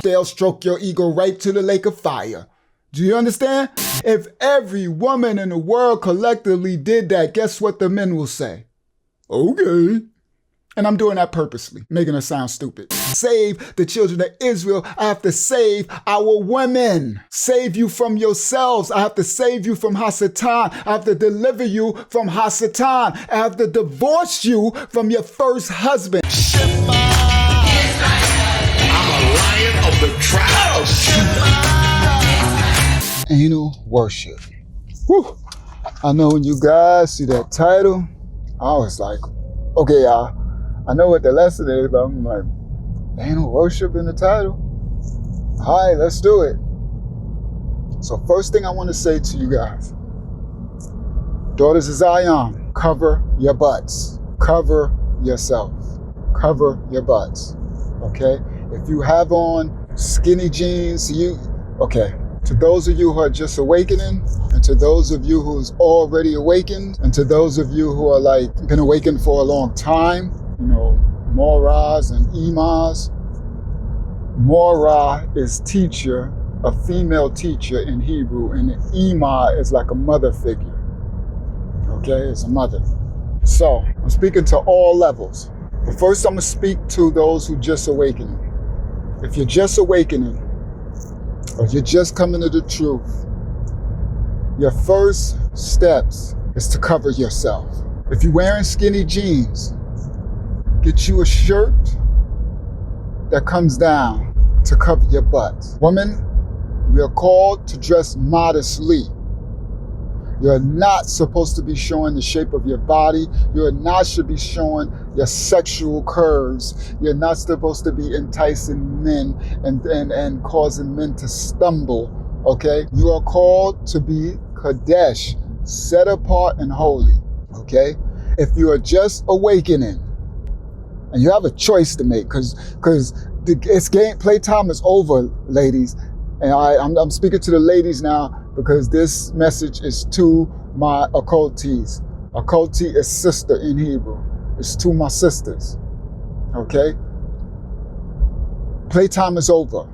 they'll stroke your ego right to the lake of fire. Do you understand? If every woman in the world collectively did that, guess what the men will say? Okay. And I'm doing that purposely, making it sound stupid. Save the children of Israel. I have to save our women. Save you from yourselves. I have to save you from Hasatan. I have to deliver you from Hasatan. I have to divorce you from your first husband. I'm a lion of the tribe of Judah. Anal worship. Whew. I know when you guys see that title, I was like, okay, y'all. I know what the lesson is, but I'm like, ain't no worship in the title. All right, let's do it. So first thing I want to say to you guys, daughters of Zion, cover your butts. Cover yourself. Cover your butts. Okay? If you have on skinny jeans, okay. To those of you who are just awakening, and to those of you who's already awakened, and to those of you who are like been awakened for a long time, you know, Moras and Imas. Mora is teacher, a female teacher in Hebrew, and an Ima is like a mother figure. Okay, it's a mother. So, I'm speaking to all levels. But first I'm gonna speak to those who just awakening. If you're just awakening, or you're just coming to the truth, your first steps is to cover yourself. If you're wearing skinny jeans, get you a shirt that comes down to cover your butt. Women, we are called to dress modestly. You're not supposed to be showing the shape of your body. You're not should be showing your sexual curves. You're not supposed to be enticing men and causing men to stumble, okay? You are called to be Kadesh, set apart and holy, okay? If you are just awakening, and you have a choice to make, because it's playtime is over, ladies. And I'm speaking to the ladies now because this message is to my occultees. Occultee is sister in Hebrew. It's to my sisters. Okay? Playtime is over.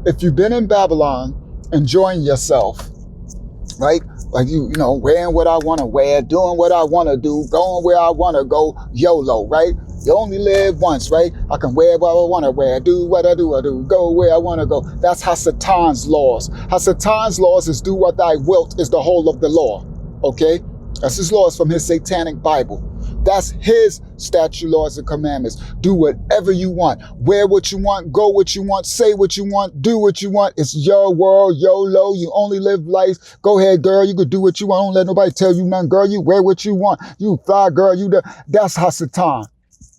If you've been in Babylon enjoying yourself, right? Like you know, wearing what I want to wear, doing what I want to do, going where I want to go, YOLO, right? You only live once, right? I can wear what I want to wear, do what I do, go where I want to go. That's Hasatan's laws. Hasatan's laws is do what thy wilt is the whole of the law, okay? That's his laws from his satanic Bible. That's his statute, laws, and commandments. Do whatever you want. Wear what you want. Go what you want. Say what you want. Do what you want. It's your world, YOLO. You only live life. Go ahead, girl. You could do what you want. Don't let nobody tell you nothing, girl. You wear what you want. You fly, girl. That's Hasatan.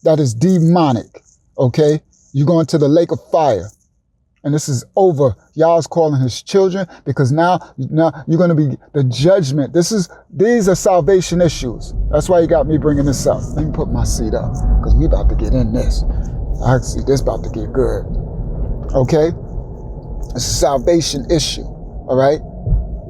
That is demonic. Okay? You're going to the lake of fire. And this is over. Yah's calling his children because now you're going to be the judgment. These are salvation issues. That's why he got me bringing this up. Let me put my seat up because we about to get in this. I see this about to get good. Okay? It's a salvation issue. All right?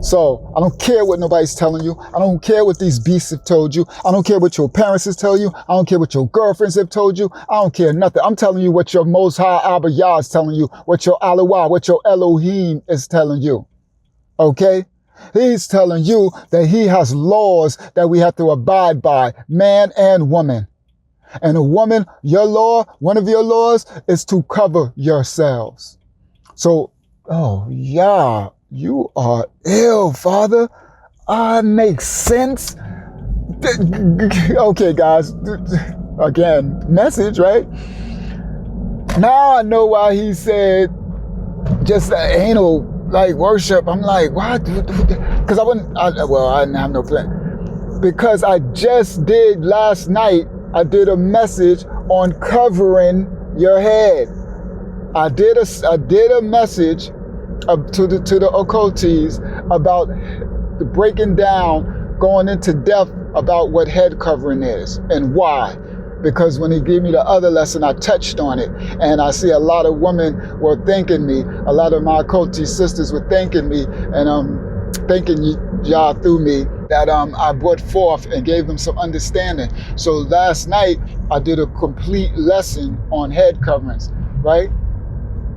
So I don't care what nobody's telling you. I don't care what these beasts have told you. I don't care what your parents have told you. I don't care what your girlfriends have told you. I don't care nothing. I'm telling you what your Most High Abba Yah is telling you, what your Alawah, what your Elohim is telling you. Okay? He's telling you that he has laws that we have to abide by, man and woman. And a woman, your law, one of your laws is to cover yourselves. So, oh, yeah. You are ill, Father. Makes sense. Okay, guys. Again, message, right? Now I know why he said just anal like worship. I'm like, what? Because I didn't have no plan. Because I just did last night, I did a message on covering your head. I did a message to the occultees about the breaking down, going into depth about what head covering is and why. Because when he gave me the other lesson, I touched on it. And I see a lot of women were thanking me. A lot of my occultee sisters were thanking me and thanking y'all through me that I brought forth and gave them some understanding. So last night, I did a complete lesson on head coverings, right?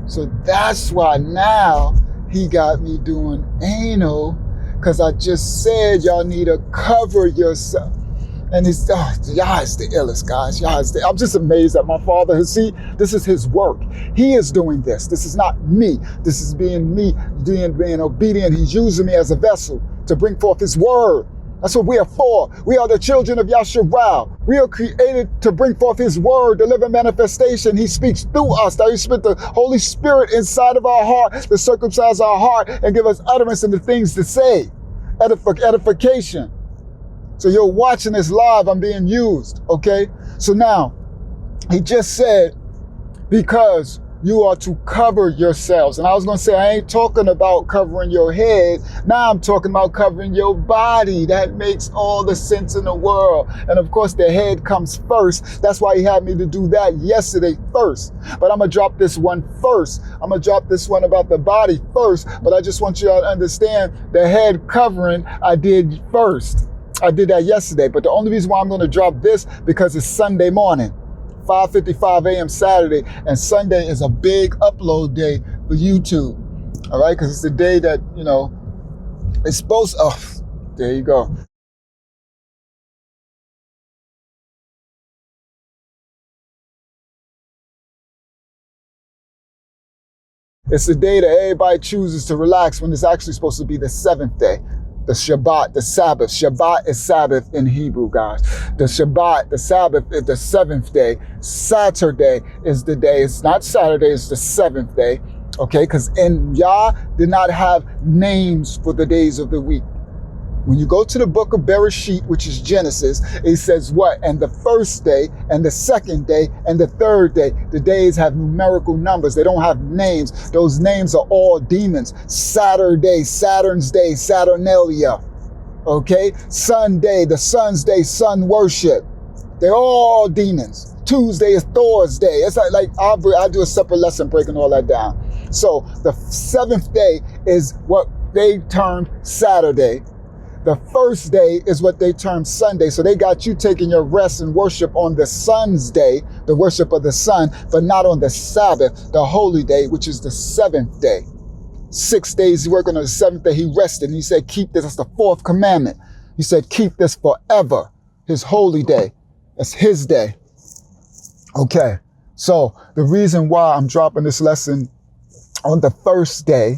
So that's why now he got me doing anal, because I just said y'all need to cover yourself. And it's, y'all is the illest, guys. I'm just amazed that my father has, see, this is his work. He is doing this. This is not me. This is being me, being obedient. He's using me as a vessel to bring forth his word. That's what we are for. We are the children of Yahshuah. We are created to bring forth his word, deliver manifestation. He speaks through us. That he spent the Holy Spirit inside of our heart to circumcise our heart and give us utterance in the things to say. Edification. So you're watching this live. I'm being used. Okay. So now he just said, because you are to cover yourselves. And I was going to say, I ain't talking about covering your head. Now I'm talking about covering your body. That makes all the sense in the world. And of course, the head comes first. That's why he had me to do that yesterday first. But I'm going to drop this one first. I'm going to drop this one about the body first. But I just want you to understand the head covering I did first. I did that yesterday. But the only reason why I'm going to drop this, because it's Sunday morning. 5:55 a.m. Saturday, and Sunday is a big upload day for YouTube. All right, because it's the day that, you know, it's supposed. Oh, there you go. It's the day that everybody chooses to relax when it's actually supposed to be the seventh day. The Shabbat, the Sabbath. Shabbat is Sabbath in Hebrew, guys. The Shabbat, the Sabbath is the seventh day. Saturday is the day. It's not Saturday, it's the seventh day. Okay, because in Yah did not have names for the days of the week. When you go to the book of Bereshit, which is Genesis, it says what? And the first day, and the second day, and the third day. The days have numerical numbers. They don't have names. Those names are all demons. Saturday, Saturn's day, Saturnalia. Okay? Sunday, the sun's day, sun worship. They're all demons. Tuesday is Thor's day. It's like I'll do a separate lesson breaking all that down. So the seventh day is what they termed Saturday. The first day is what they term Sunday. So they got you taking your rest and worship on the sun's day, the worship of the sun, but not on the Sabbath, the holy day, which is the seventh day. 6 days he worked on the seventh day. He rested and he said, keep this. That's the fourth commandment. He said, keep this forever. His holy day. That's his day. Okay. So the reason why I'm dropping this lesson on the first day,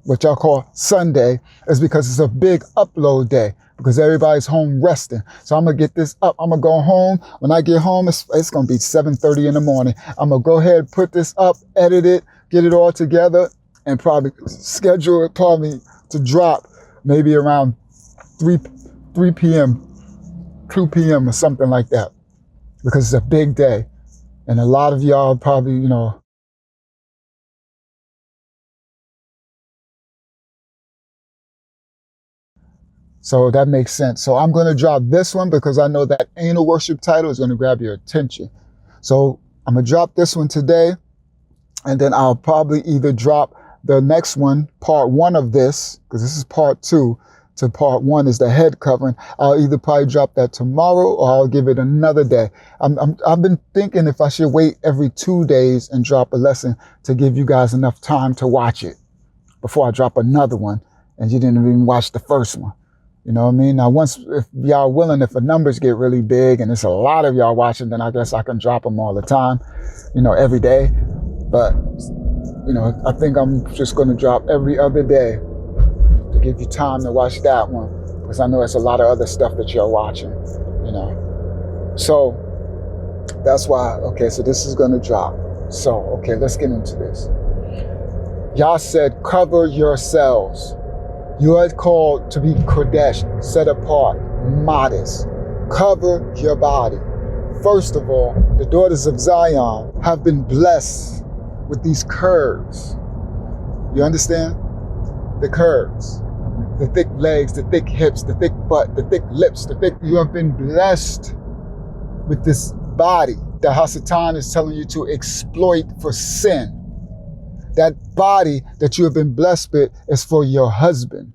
what y'all call Sunday, is because it's a big upload day, because everybody's home resting. So I'm going to get this up. I'm going to go home. When I get home, it's going to be 7:30 in the morning. I'm going to go ahead, put this up, edit it, get it all together, and probably schedule it to drop maybe around 3 p.m., 2 p.m. or something like that, because it's a big day. And a lot of y'all probably, you know, so that makes sense. So I'm going to drop this one because I know that anal worship title is going to grab your attention. So I'm going to drop this one today, and then I'll probably either drop the next one, part one of this, because this is part two to part one is the head covering. I'll either probably drop that tomorrow or I'll give it another day. I've been thinking if I should wait every 2 days and drop a lesson to give you guys enough time to watch it before I drop another one and you didn't even watch the first one. You know what I mean? Now, once, if y'all willing, if the numbers get really big and it's a lot of y'all watching, then I guess I can drop them all the time, you know, every day. But, you know, I think I'm just going to drop every other day to give you time to watch that one, because I know there's a lot of other stuff that you're watching, you know. So that's why, okay, so this is going to drop. So, okay, let's get into this. Y'all said, cover yourselves. You are called to be Kodesh, set apart, modest. Cover your body. First of all, the daughters of Zion have been blessed with these curves. You understand? The curves. The thick legs, the thick hips, the thick butt, the thick lips, you have been blessed with this body that Hasatan is telling you to exploit for sin. That body that you have been blessed with is for your husband.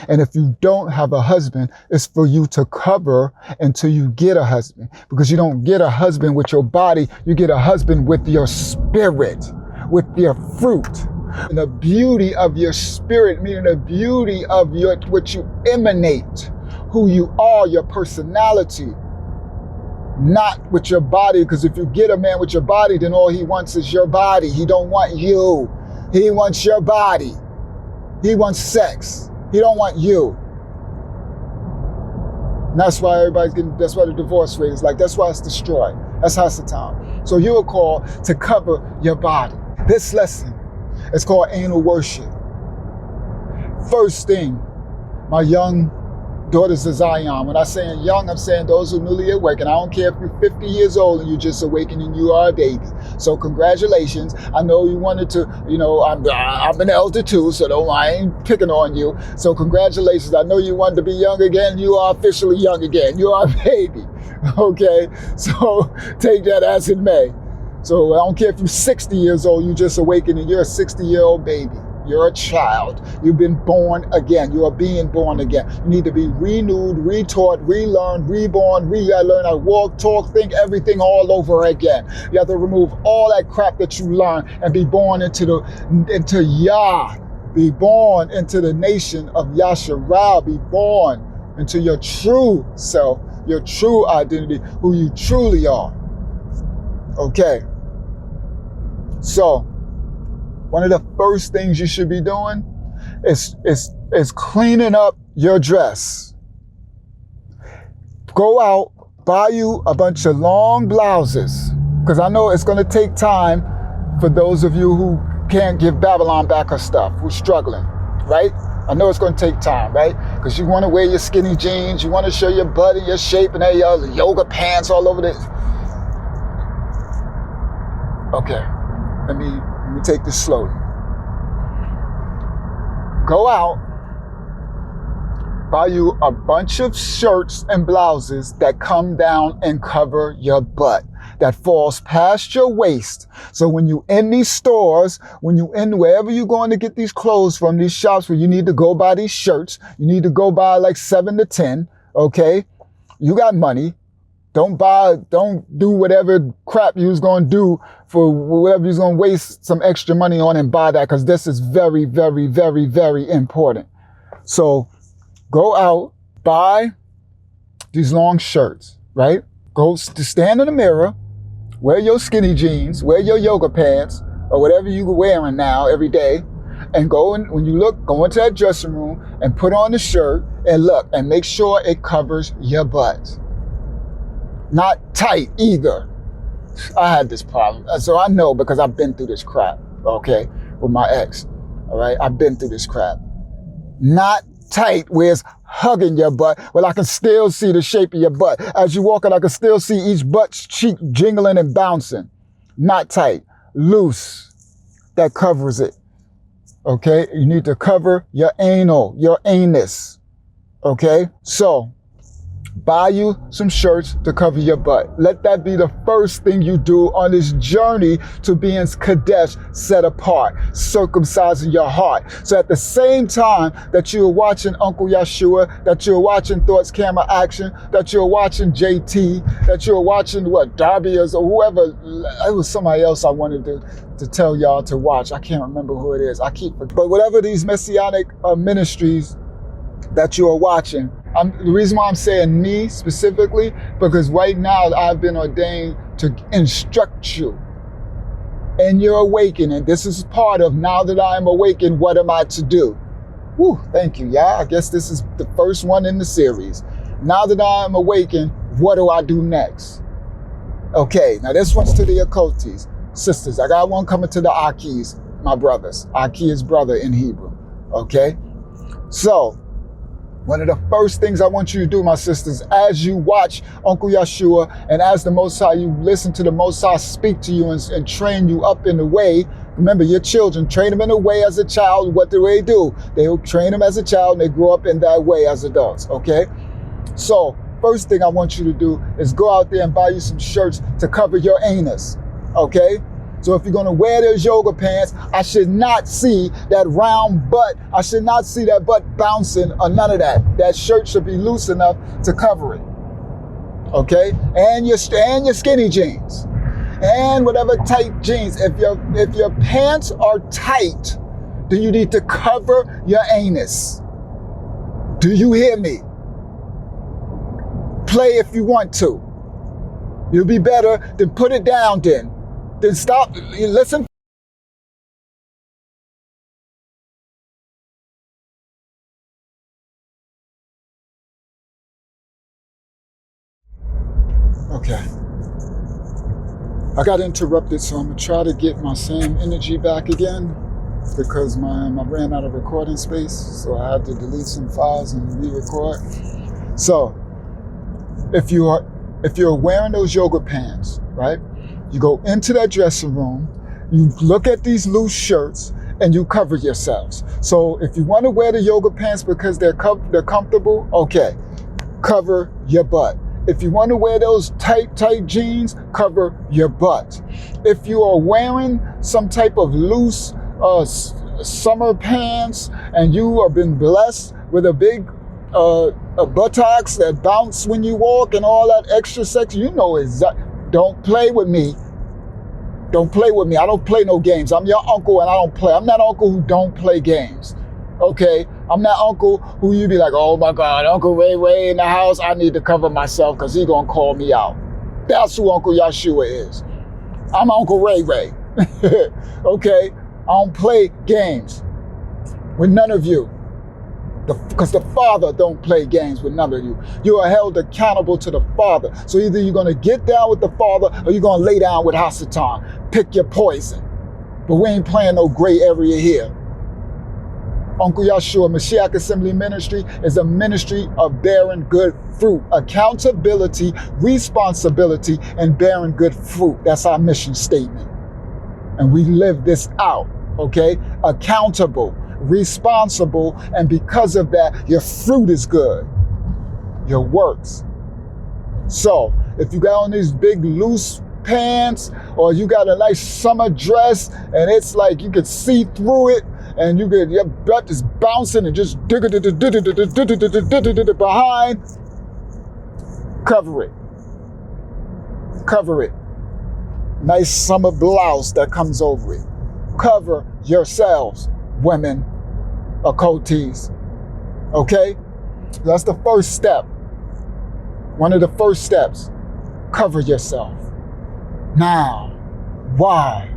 And if you don't have a husband, it's for you to cover until you get a husband. Because you don't get a husband with your body, you get a husband with your spirit, with your fruit. And the beauty of your spirit, meaning the beauty of what you emanate, who you are, your personality, not with your body. Because if you get a man with your body, then all he wants is your body. He don't want you. He wants your body. He wants sex. He don't want you. And that's why that's why the divorce rate is like, that's why it's destroyed. That's Hasatan. So you are called to cover your body. This lesson is called anal worship. First thing, my young daughters of Zion. When I'm saying young, I'm saying those who newly awakened. I don't care if you're 50 years old and you just awakened and you are a baby. So congratulations. I know you wanted to, I'm an elder too, so I ain't picking on you. So congratulations. I know you wanted to be young again. You are officially young again. You are a baby. Okay? So take that as it may. So I don't care if you're 60 years old, you just awakened and you're a 60-year-old baby. You're a child. You've been born again. You are being born again. You need to be renewed, retaught, relearned, reborn. You gotta learn how to walk, talk, think, everything all over again. You have to remove all that crap that you learned and be born into Yah. Be born into the nation of Yahshuah. Be born into your true self, your true identity, who you truly are. Okay. So, one of the first things you should be doing is cleaning up your dress. Go out, buy you a bunch of long blouses, because I know it's going to take time for those of you who can't give Babylon back her stuff, who's struggling, right? I know it's going to take time, right? Because you want to wear your skinny jeans, you want to show your butt and your shape and your yoga pants all over this. Okay, let me take this slowly. Go out, buy you a bunch of shirts and blouses that come down and cover your butt, that falls past your waist. So when you in these stores, when you in wherever you're going to get these clothes from, these shops where you need to go buy these shirts, you need to go buy like 7 to 10, okay? You got money. Don't do whatever crap you was going to do for whatever you're going to waste some extra money on and buy that, because this is very, very, very, very important. So go out, buy these long shirts, right? Go to stand in the mirror, wear your skinny jeans, wear your yoga pants, or whatever you're wearing now every day, and go in, when you look, go into that dressing room and put on the shirt and look and make sure it covers your butt. Not tight either. I had this problem. So I know, because I've been through this crap, okay, with my ex. All right, I've been through this crap. Not tight where it's hugging your butt. Well, I can still see the shape of your butt. As you walk in, I can still see each butt cheek jingling and bouncing. Not tight. Loose. That covers it. Okay, you need to cover your anal, your anus. Okay, so buy you some shirts to cover your butt. Let that be the first thing you do on this journey to being Kadesh, set apart, circumcising your heart. So at the same time that you're watching Uncle Yahshuah, that you're watching Thoughts Camera Action, that you're watching JT, that you're watching Darby or whoever, it was somebody else I wanted to tell y'all to watch. I can't remember who it is. But whatever these messianic ministries that you are watching, the reason why I'm saying me specifically, because right now I've been ordained to instruct you in your awakening. This is part of, now that I am awakened, what am I to do? Whew, thank you, yeah. I guess this is the first one in the series. Now that I am awakened, what do I do next? Okay, now this one's to the occultes. Sisters, I got one coming to the Akis, my brothers. Aki is brother in Hebrew, okay? So, one of the first things I want you to do, my sisters, as you watch Uncle Yahshuah and as the Most High, you listen to the Most High speak to you and train you up in the way. Remember, your children, train them in the way as a child. What do they do? They'll train them as a child and they grow up in that way as adults, okay? So, first thing I want you to do is go out there and buy you some shirts to cover your anus, okay? So if you're going to wear those yoga pants, I should not see that round butt. I should not see that butt bouncing or none of that. That shirt should be loose enough to cover it. Okay? And your skinny jeans. and whatever tight jeans. If your pants are tight, then you need to cover your anus. Do you hear me? Play if you want to. You'll be better than put it down then. Then stop. You listen. Okay. I got interrupted, so I'm gonna try to get my same energy back again because I ran out of recording space, so I had to delete some files and re-record. So, if you're wearing those yoga pants, right? You go into that dressing room, you look at these loose shirts, and you cover yourselves. So, if you want to wear the yoga pants because they're comfortable, okay, cover your butt. If you want to wear those tight jeans, cover your butt. If you are wearing some type of loose summer pants and you have been blessed with a big buttocks that bounce when you walk and all that extra sex, you know exactly. Don't play with me. Don't play with me. I don't play no games. I'm your uncle and I don't play. I'm that uncle who don't play games. Okay? I'm that uncle who you be like, oh my God, Uncle Ray in the house. I need to cover myself because he's going to call me out. That's who Uncle Yahshuah is. I'm Uncle Ray. Okay? I don't play games with none of you. Because the Father don't play games with none of you. You are held accountable to the Father. So either you're going to get down with the Father or you're going to lay down with Hasatan. Pick your poison. But we ain't playing no gray area here. Uncle Yahshuah, Mashiach Assembly Ministry is a ministry of bearing good fruit. Accountability, responsibility, and bearing good fruit. That's our mission statement. And we live this out, okay? Accountable, responsible, and because of that, your fruit is good. Your works. So, if you got on these big loose pants, or you got a nice summer dress, and it's like you could see through it, and your butt is bouncing and just behind, cover it. Cover it. Nice summer blouse that comes over it. Cover yourselves, women, occultees. Okay? That's the first step. One of the first steps. Cover yourself. Now, why?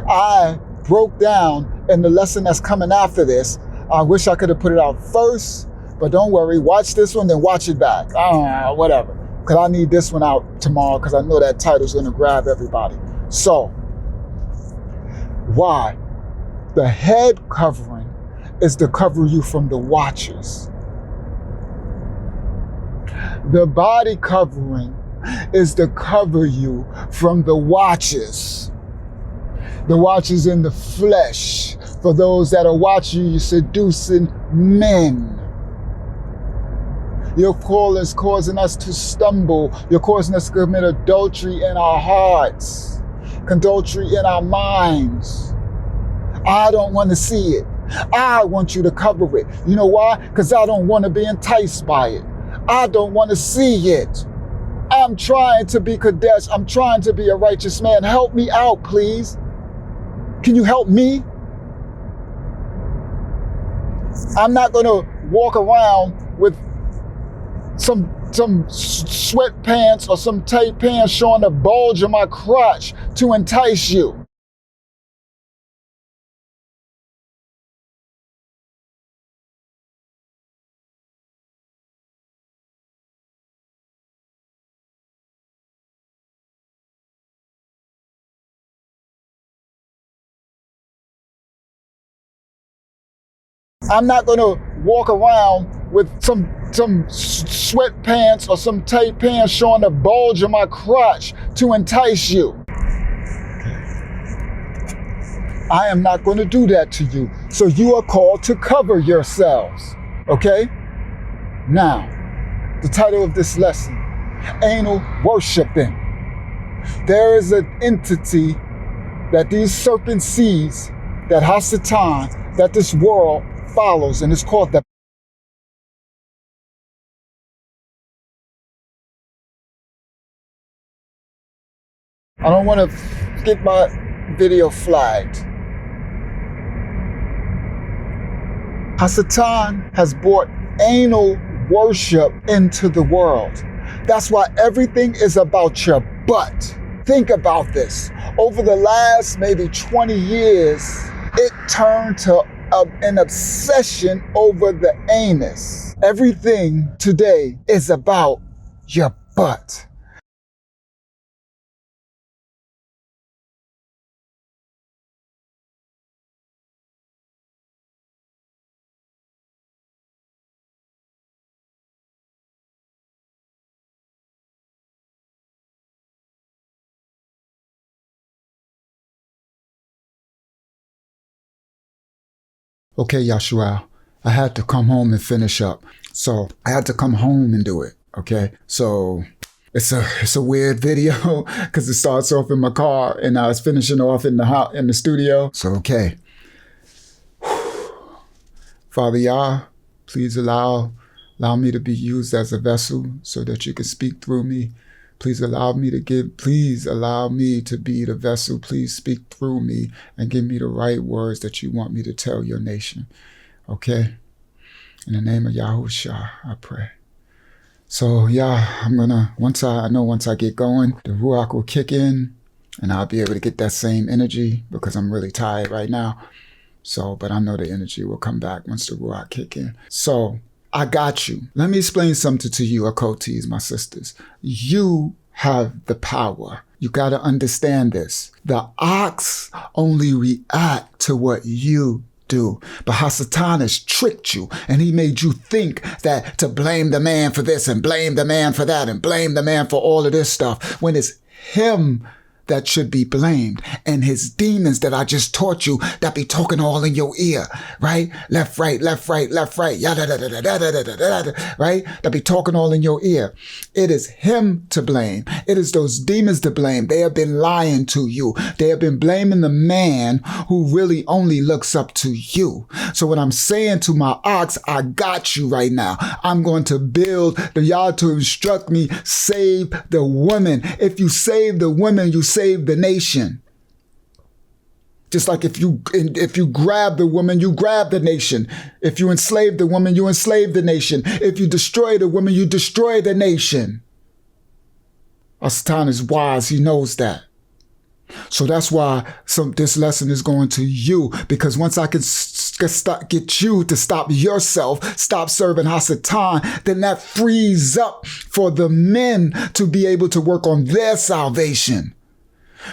I broke down in the lesson that's coming after this. I wish I could have put it out first, but don't worry. Watch this one, then watch it back. Whatever. Because I need this one out tomorrow because I know that title's going to grab everybody. So, why? The head covering is to cover you from the watchers. The body covering is to cover you from the watchers. The watchers in the flesh. For those that are watching you seducing men. Your call is causing us to stumble. You're causing us to commit adultery in our hearts. Adultery in our minds. I don't want to see it. I want you to cover it. You know why? Because I don't want to be enticed by it. I don't want to see it. I'm trying to be Kadesh. I'm trying to be a righteous man. Help me out, please. Can you help me? I'm not going to walk around with some sweatpants or some tight pants showing the bulge of my crotch to entice you. I'm not going to walk around with some sweatpants or some tight pants showing the bulge of my crotch to entice you. I am not going to do that to you. So you are called to cover yourselves. Okay? Now, the title of this lesson, Anal Worshiping. There is an entity that these serpent seeds, that Hasatan, that this world follows, and it's called the I don't want to get my video flagged. Hasatan has brought anal worship into the world. That's why everything is about your butt. Think about this. Over the last maybe 20 years, it turned to an obsession over the anus. Everything today is about your butt. Okay, Yahshuah, I had to come home and finish up. So I had to come home and do it. Okay, so it's a weird video because it starts off in my car and I was finishing off in the studio. So okay, Father Yah, please allow me to be used as a vessel so that you can speak through me. Please allow me to be the vessel. Please speak through me and give me the right words that you want me to tell your nation. Okay? In the name of Yahshuah, I pray. So yeah, once I get going, the Ruach will kick in and I'll be able to get that same energy because I'm really tired right now. So, but I know the energy will come back once the Ruach kick in. So, I got you. Let me explain something to you, Akotis, my sisters. You have the power. You got to understand this. The ox only react to what you do. But Hasatan has tricked you and he made you think that to blame the man for this and blame the man for that and blame the man for all of this stuff when it's him that should be blamed, and his demons that I just taught you that be talking all in your ear, right? Left, right, left, right, left, right, yada, da, da, da, da, da, da, da, da, right? That be talking all in your ear. It is him to blame. It is those demons to blame. They have been lying to you. They have been blaming the man who really only looks up to you. So what I'm saying to my ox, I got you right now. I'm going to build the Yah to instruct me, save the woman. If you save the woman, you save the nation. Just like if you grab the woman, you grab the nation. If you enslave the woman, you enslave the nation. If you destroy the woman, you destroy the nation. Hasatan is wise. He knows that. So that's why this lesson is going to you, because once I can get you to stop yourself, stop serving Hasatan, then that frees up for the men to be able to work on their salvation.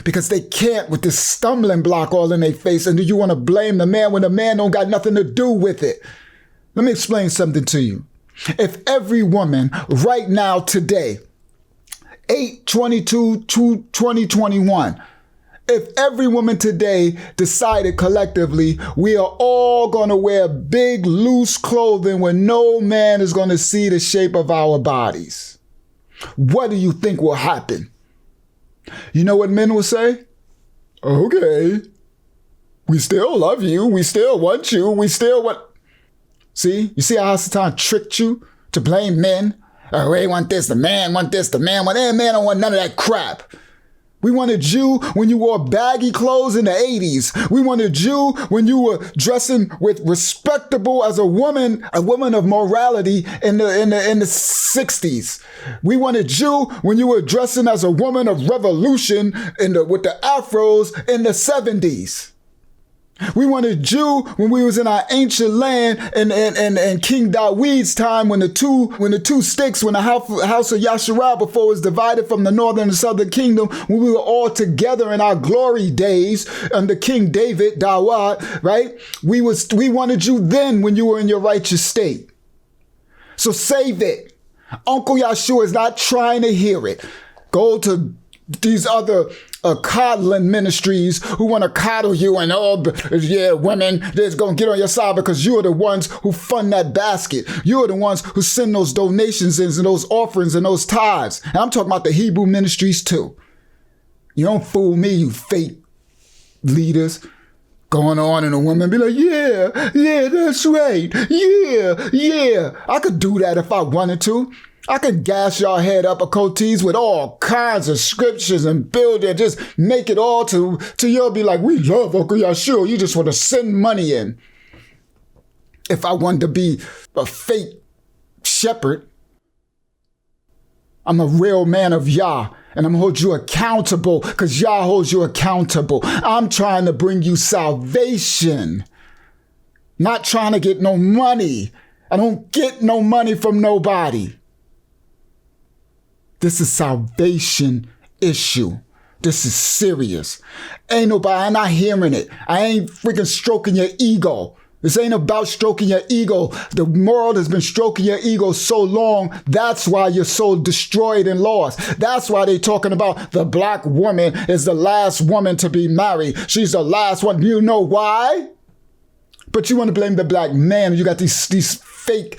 Because they can't with this stumbling block all in their face. And do you want to blame the man when the man don't got nothing to do with it? Let me explain something to you. If every woman right now today, 8/22/2021, if every woman today decided collectively, we are all going to wear big, loose clothing where no man is going to see the shape of our bodies, what do you think will happen? You know what men will say? Okay, we still love you. We still want you. We still want... See? You see how Hasatan tricked you to blame men? Oh, they want this, the man want this, the man want... Hey, man don't want none of that crap. We wanted you when you wore baggy clothes in the 80s. We wanted you when you were dressing with respectable as a woman of morality in the 60s. We wanted you when you were dressing as a woman of revolution with the afros in the 70s. We wanted you when we was in our ancient land and King David's time when the two sticks, when the house of Yahshuah before it was divided from the northern and southern kingdom, when we were all together in our glory days under King David, Dawud, right? We wanted you then when you were in your righteous state. So save it. Uncle Yahshuah is not trying to hear it. Go to these other coddling ministries who want to coddle you and women, they're going to get on your side because you're the ones who fund that basket. You're the ones who send those donations and those offerings and those tithes. And I'm talking about the Hebrew ministries too. You don't fool me, you fake leaders. Going on and a woman be like, yeah, that's right. Yeah. I could do that if I wanted to. I could gas y'all head up a coatees with all kinds of scriptures and build it, just make it all to you'll be like, we love Uncle Yahshuah. You just want to send money in. If I wanted to be a fake shepherd, I'm a real man of Yah, and I'm gonna hold you accountable because Yah holds you accountable. I'm trying to bring you salvation, not trying to get no money. I don't get no money from nobody. This is salvation issue. This is serious. Ain't nobody, I'm not hearing it. I ain't freaking stroking your ego. This ain't about stroking your ego. The world has been stroking your ego so long. That's why you're so destroyed and lost. That's why they're talking about the black woman is the last woman to be married. She's the last one. You know why? But you want to blame the black man. You got these fake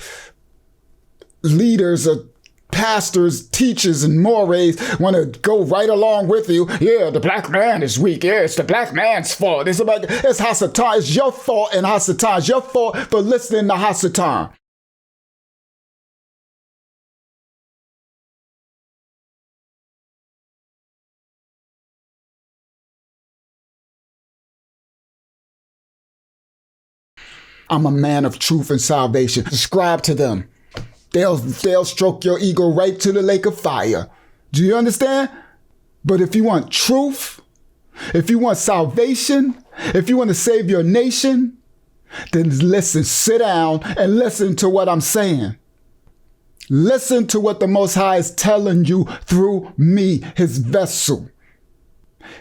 leaders or pastors, teachers, and mores want to go right along with you. Yeah, the black man is weak. Yeah, it's the black man's fault. It's Hasatan. It's your fault and Hasatan. It's your fault for listening to Hasatan. I'm a man of truth and salvation. Subscribe to them. They'll stroke your ego right to the lake of fire. Do you understand? But if you want truth, if you want salvation, if you want to save your nation, then listen, sit down and listen to what I'm saying. Listen to what the Most High is telling you through me, his vessel.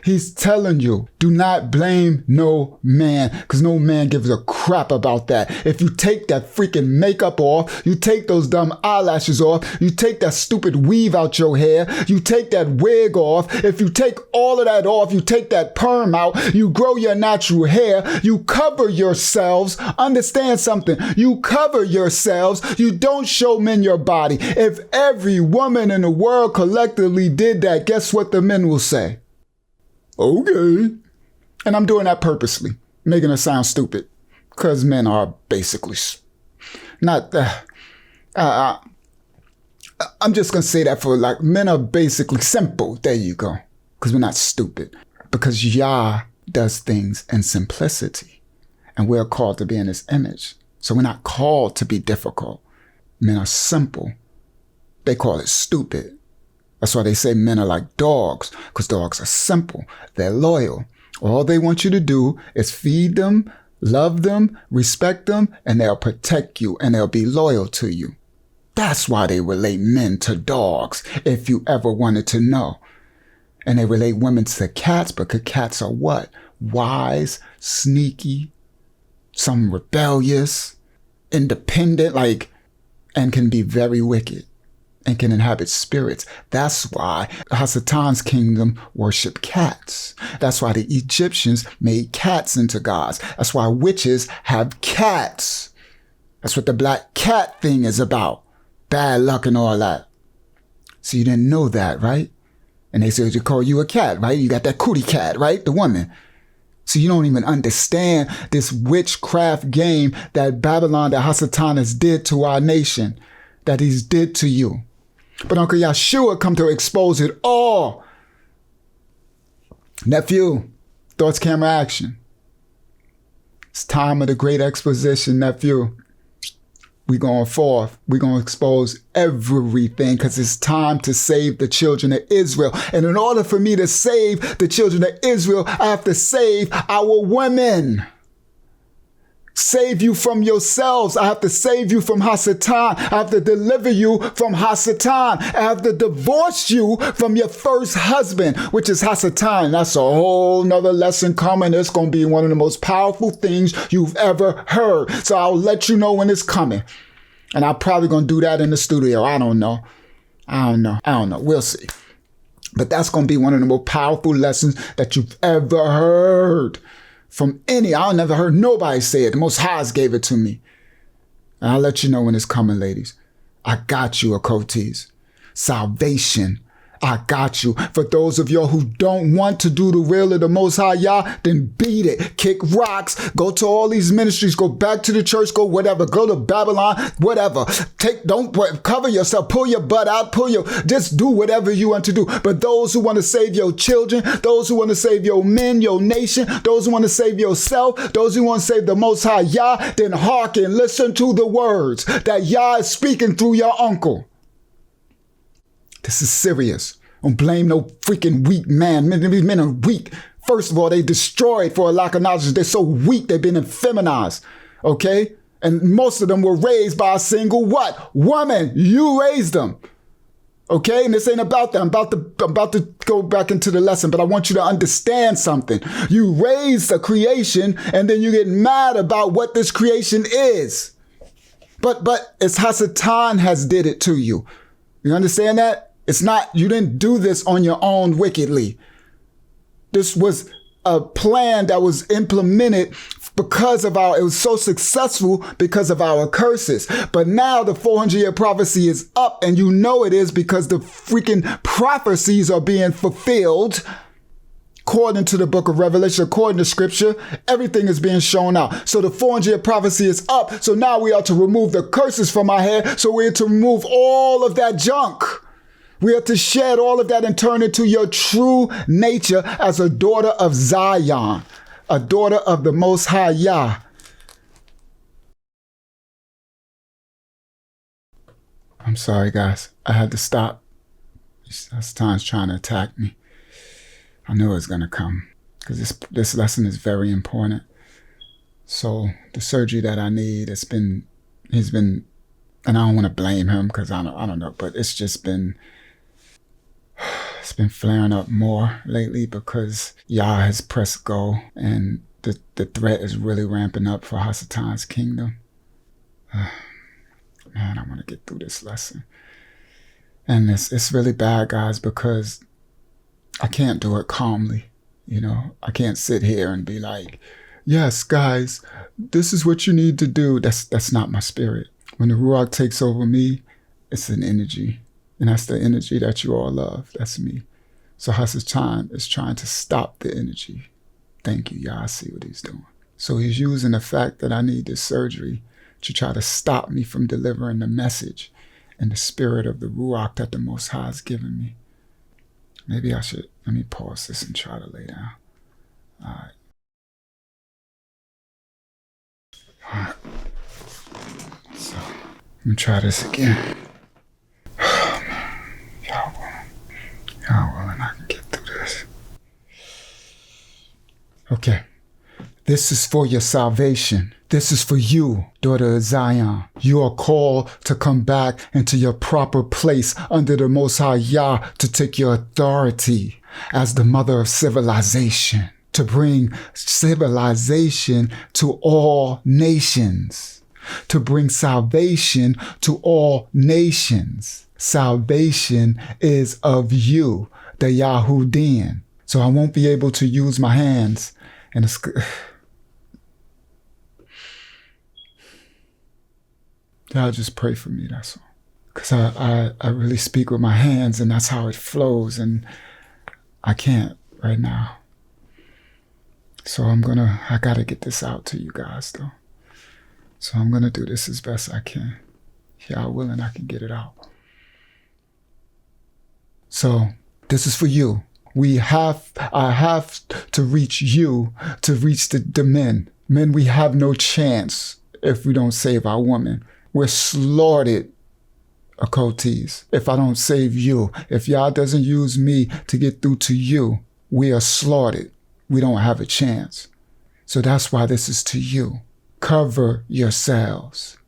He's telling you, do not blame no man, because no man gives a crap about that. If you take that freaking makeup off, you take those dumb eyelashes off, you take that stupid weave out your hair, you take that wig off, if you take all of that off, you take that perm out, you grow your natural hair, you cover yourselves. Understand something. You cover yourselves. You don't show men your body. If every woman in the world collectively did that, guess what the men will say? Okay. And I'm doing that purposely, making it sound stupid, because men are basically not, I'm just going to say that for like, men are basically simple. There you go. Because we're not stupid. Because Yah does things in simplicity. And we're called to be in his image. So we're not called to be difficult. Men are simple. They call it stupid. That's why they say men are like dogs, because dogs are simple. They're loyal. All they want you to do is feed them, love them, respect them, and they'll protect you and they'll be loyal to you. That's why they relate men to dogs, if you ever wanted to know. And they relate women to cats, because cats are what? Wise, sneaky, some rebellious, independent, and can be very wicked. And can inhabit spirits. That's why Hasatan's kingdom worship cats. That's why the Egyptians made cats into gods. That's why witches have cats. That's what the black cat thing is about. Bad luck and all that. So you didn't know that, right? And they said, they call you a cat, right? You got that cootie cat, right? The woman. So you don't even understand this witchcraft game that Babylon, that Hasatan has did to our nation, that he's did to you. But Uncle Yahshuah come to expose it all. Nephew, thoughts, camera, action. It's time of the great exposition, nephew. We going forth. We going to expose everything, because it's time to save the children of Israel. And in order for me to save the children of Israel, I have to save our women. Save you from yourselves. I have to save you from Hasatan. I have to deliver you from Hasatan. I have to divorce you from your first husband, which is Hasatan. That's a whole nother lesson coming. It's going to be one of the most powerful things you've ever heard. So I'll let you know when it's coming. And I'm probably going to do that in the studio. I don't know. We'll see. But that's going to be one of the most powerful lessons that you've ever heard. From I never heard nobody say it. The Most High gave it to me. And I'll let you know when it's coming, ladies. I got you, Okotes. Salvation. I got you. For those of y'all who don't want to do the will of the Most High Yah, then beat it. Kick rocks. Go to all these ministries. Go back to the church. Go whatever. Go to Babylon. Whatever. Don't cover yourself. Pull your butt out. Just do whatever you want to do. But those who want to save your children, those who want to save your men, your nation, those who want to save yourself, those who want to save the Most High Yah, then hearken. Listen to the words that Yah is speaking through your uncle. This is serious. Don't blame no freaking weak man. These men are weak. First of all, they destroyed for a lack of knowledge. They're so weak, they've been effeminized. Okay? And most of them were raised by a single what? Woman. You raised them. Okay? And this ain't about that. I'm about to go back into the lesson, but I want you to understand something. You raised a creation and then you get mad about what this creation is. But it's Hasatan has did it to you. You understand that? It's not, you didn't do this on your own wickedly. This was a plan that was implemented because of it was so successful because of our curses. But now the 400-year prophecy is up, and you know it is because the freaking prophecies are being fulfilled. According to the book of Revelation, according to scripture, everything is being shown out. So the 400-year prophecy is up. So now we are to remove the curses from our head. So we are to remove all of that junk. We are to shed all of that and turn into your true nature as a daughter of Zion, a daughter of the Most High Yah. I'm sorry, guys. I had to stop. Hasatan's trying to attack me. I knew it was going to come because this lesson is very important. So the surgery that I need, he's been, and I don't want to blame him because I don't know, but it's been flaring up more lately because Yah has pressed go and the threat is really ramping up for Hasatan's kingdom. Man, I want to get through this lesson. And it's really bad, guys, because I can't do it calmly. You know, I can't sit here and be like, yes, guys, this is what you need to do. That's not my spirit. When the Ruach takes over me, it's an energy. And that's the energy that you all love. That's me. So Hasatan is trying to stop the energy. Thank you, Yah. I see what he's doing. So he's using the fact that I need this surgery to try to stop me from delivering the message and the spirit of the Ruach that the Most High has given me. Maybe let me pause this and try to lay down. All right. So, let me try this again. Oh, man. Y'all willing, I can get through this. Okay. This is for your salvation. This is for you, daughter of Zion. You are called to come back into your proper place under the Most High Yah to take your authority as the mother of civilization, to bring civilization to all nations, to bring salvation to all nations. Salvation is of you, the Yahudim. So I won't be able to use my hands. And it's... Y'all just pray for me, that's all. Because I really speak with my hands, and that's how it flows, and I can't right now. So I gotta get this out to you guys, though. So I'm gonna do this as best I can. If y'all willing, I can get it out. So this is for you. I have to reach you to reach the men. Men, we have no chance if we don't save our women. We're slaughtered, occultees, if I don't save you. If Yah doesn't use me to get through to you, we are slaughtered. We don't have a chance. So that's why this is to you. Cover yourselves.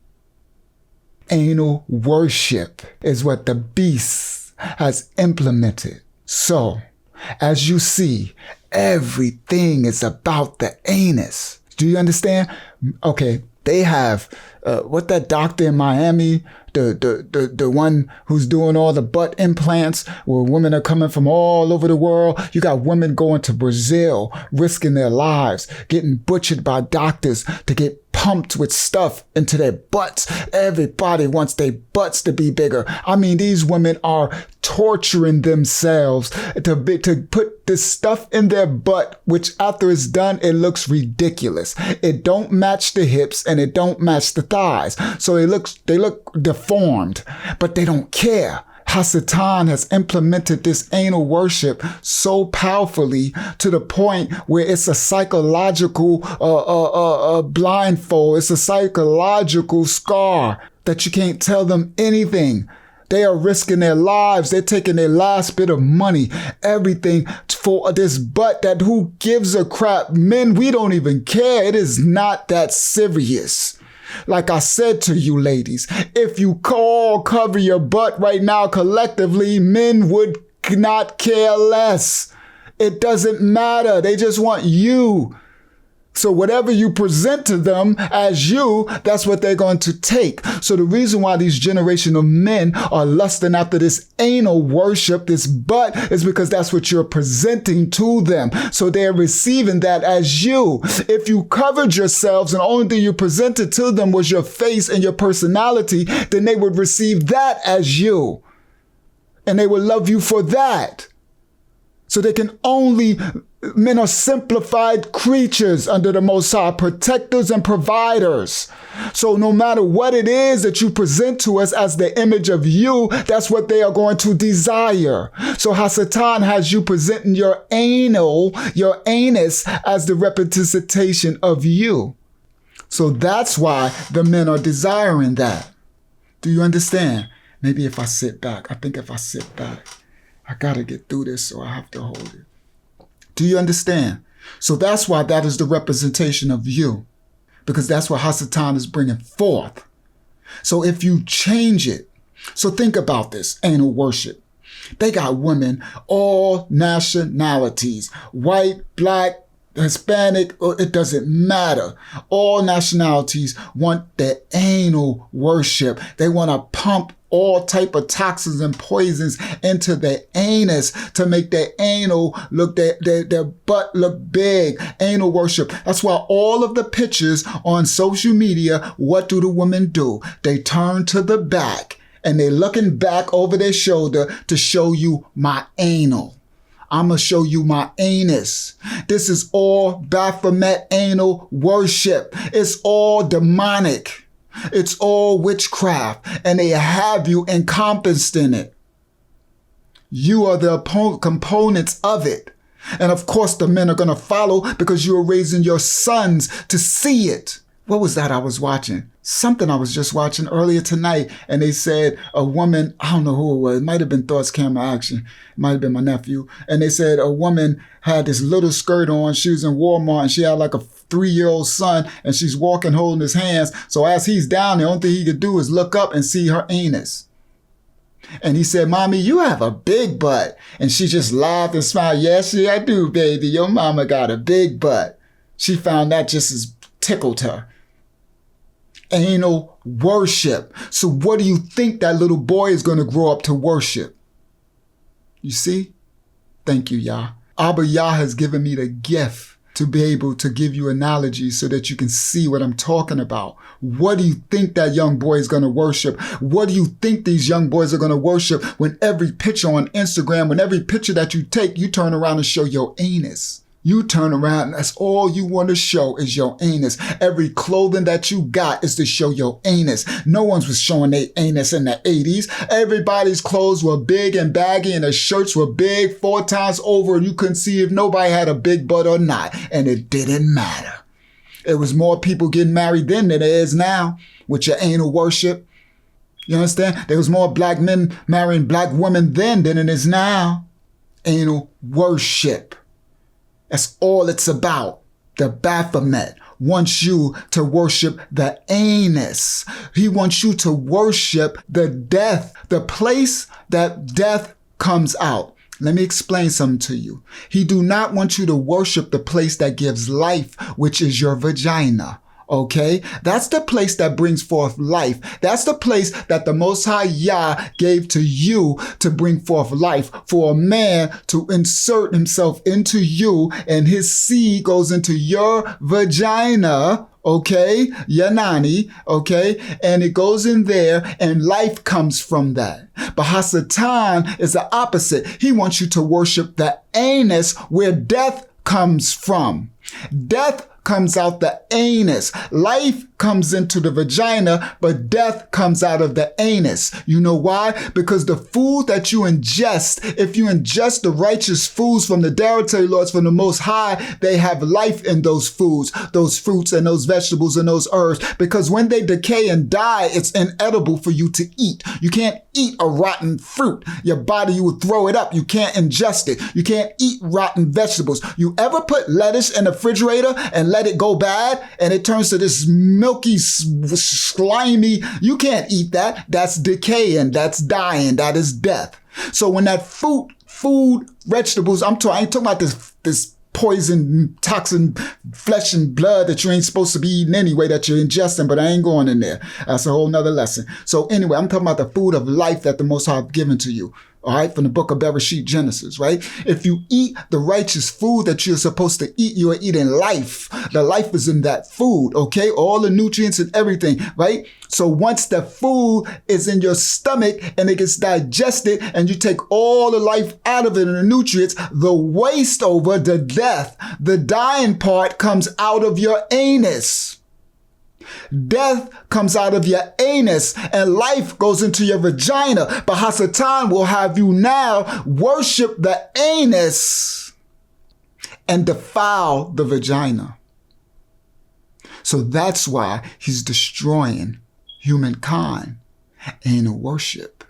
Anal worship is what the beast has implemented. So, as you see, everything is about the anus. Do you understand? Okay, they have what that doctor in Miami, the one who's doing all the butt implants, where women are coming from all over the world. You got women going to Brazil, risking their lives, getting butchered by doctors to get pumped with stuff into their butts. Everybody wants their butts to be bigger. I mean, these women are torturing themselves to put this stuff in their butt, which after it's done, it looks ridiculous. It don't match the hips and it don't match the thighs. So they look deformed, but they don't care. Hasatan has implemented this anal worship so powerfully to the point where it's a psychological blindfold. It's a psychological scar that you can't tell them anything. They are risking their lives. They're taking their last bit of money, everything for this butt that who gives a crap? Men, we don't even care. It is not that serious. Like I said to you ladies, if you all cover your butt right now collectively, men would not care less. It doesn't matter. They just want you. So whatever you present to them as you, that's what they're going to take. So the reason why these generation of men are lusting after this anal worship, this butt, is because that's what you're presenting to them. So they're receiving that as you. If you covered yourselves and the only thing you presented to them was your face and your personality, then they would receive that as you. And they would love you for that. So they can only, men are simplified creatures under the Most High, protectors and providers. So no matter what it is that you present to us as the image of you, that's what they are going to desire. So Hasatan has you presenting your anus as the representation of you. So that's why the men are desiring that. Do you understand? Maybe if I sit back, I think if I sit back, I gotta get through this, so I have to hold it. Do you understand? So that's why that is the representation of you, because that's what Hasatan is bringing forth. So if you change it, so think about this, anal worship. They got women, all nationalities, white, black, Hispanic, it doesn't matter. All nationalities want the anal worship. They want to pump all type of toxins and poisons into their anus to make their anal look, their butt look big. Anal worship. That's why all of the pictures on social media, what do the women do? They turn to the back and they're looking back over their shoulder to show you my anal. I'm going to show you my anus. This is all Baphomet anal worship. It's all demonic. It's all witchcraft. And they have you encompassed in it. You are the components of it. And of course, the men are going to follow because you are raising your sons to see it. What was that I was watching? Something I was just watching earlier tonight. And they said a woman, I don't know who it was. It might have been Thoughts Camera Action. It might have been my nephew. And they said a woman had this little skirt on. She was in Walmart and she had like a 3-year-old son and she's walking holding his hands. So as he's down, the only thing he could do is look up and see her anus. And he said, "Mommy, you have a big butt." And she just laughed and smiled. "Yes, yeah, I do, baby. Your mama got a big butt." She found that just as tickled her. Anal worship. So what do you think that little boy is going to grow up to worship? You see? Thank you, Yah. Abba Yah has given me the gift to be able to give you analogies so that you can see what I'm talking about. What do you think that young boy is going to worship? What do you think these young boys are going to worship when every picture on Instagram, when every picture that you take, you turn around and show your anus? You turn around and that's all you want to show is your anus. Every clothing that you got is to show your anus. No one was showing their anus in the 80s. Everybody's clothes were big and baggy and the shirts were big 4 times over and you couldn't see if nobody had a big butt or not. And it didn't matter. It was more people getting married then than there is now with your anal worship. You understand? There was more black men marrying black women then than it is now. Anal worship. That's all it's about. The Baphomet wants you to worship the anus. He wants you to worship the death, the place that death comes out. Let me explain something to you. He do not want you to worship the place that gives life, which is your vagina. Okay? That's the place that brings forth life. That's the place that the Most High Yah gave to you to bring forth life, for a man to insert himself into you and his seed goes into your vagina. okay, Yanani, okay, and it goes in there and life comes from that. But Hasatan is the opposite. He wants you to worship the anus where death comes from. Death comes out the anus. Life comes into the vagina, but death comes out of the anus. You know why? Because the food that you ingest, if you ingest the righteous foods from the dietary laws from the Most High, they have life in those foods, those fruits and those vegetables and those herbs. Because when they decay and die, it's inedible for you to eat. You can't eat a rotten fruit. Your body, you will throw it up. You can't ingest it. You can't eat rotten vegetables. You ever put lettuce in the refrigerator and let it go bad and it turns to this milky, slimy, you can't eat that. That's decaying. That's dying. That is death. So when that food, vegetables, I ain't talking about this poison, toxin, flesh and blood that you ain't supposed to be eating anyway that you're ingesting, but I ain't going in there. That's a whole nother lesson. So anyway, I'm talking about the food of life that the Most High have given to you. All right, from the book of Bereshit, Genesis, right? If you eat the righteous food that you're supposed to eat, you are eating life. The life is in that food, okay? All the nutrients and everything, right? So once the food is in your stomach and it gets digested and you take all the life out of it and the nutrients, the waste over, the death, the dying part comes out of your anus. Death comes out of your anus and life goes into your vagina. But Hasatan will have you now worship the anus and defile the vagina. So that's why he's destroying humankind. Anal worship,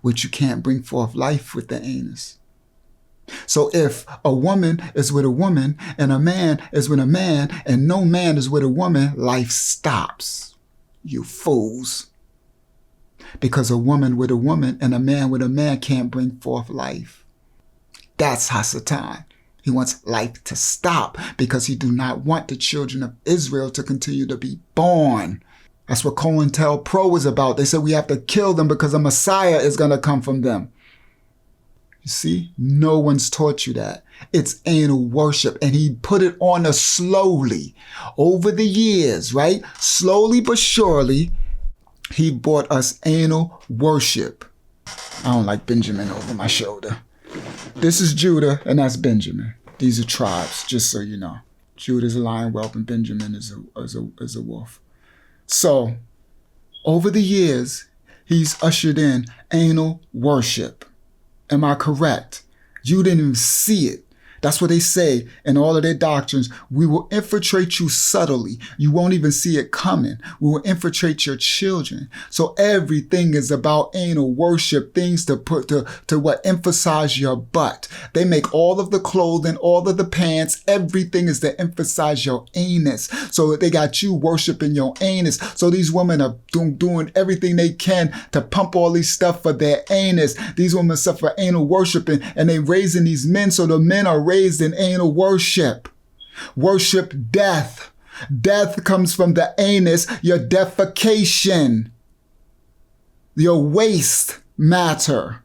which you can't bring forth life with the anus. So if a woman is with a woman and a man is with a man and no man is with a woman, life stops. You fools. Because a woman with a woman and a man with a man can't bring forth life. That's Hasatan. He wants life to stop because he do not want the children of Israel to continue to be born. That's what COINTELPRO is about. They said we have to kill them because a Messiah is going to come from them. You see, no one's taught you that. It's anal worship. And he put it on us slowly over the years, right? Slowly but surely, he brought us anal worship. I don't like Benjamin over my shoulder. This is Judah and that's Benjamin. These are tribes, just so you know. Judah is a lion whelp and Benjamin is a wolf. So, over the years, he's ushered in anal worship. Am I correct? You didn't even see it. That's what they say in all of their doctrines. We will infiltrate you subtly. You won't even see it coming. We will infiltrate your children. So everything is about anal worship, things to put to what emphasize your butt. They make all of the clothing, all of the pants, everything is to emphasize your anus. So they got you worshiping your anus. So these women are doing everything they can to pump all these stuff for their anus. These women suffer anal worshiping and they raising these men. So the men are raised in anal worship. Worship death. Death comes from the anus, your defecation, your waste matter.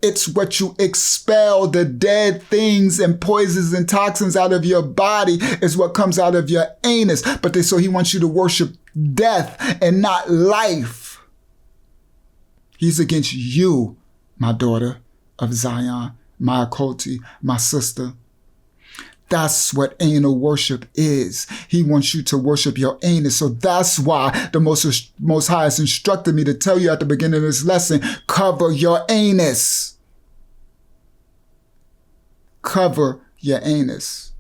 It's what you expel, the dead things and poisons and toxins out of your body is what comes out of your anus. But so he wants you to worship death and not life. He's against you, my daughter of Zion, my occulti, my sister. That's what anal worship is. He wants you to worship your anus. So that's why the Most High has instructed me to tell you at the beginning of this lesson, cover your anus. Cover your anus.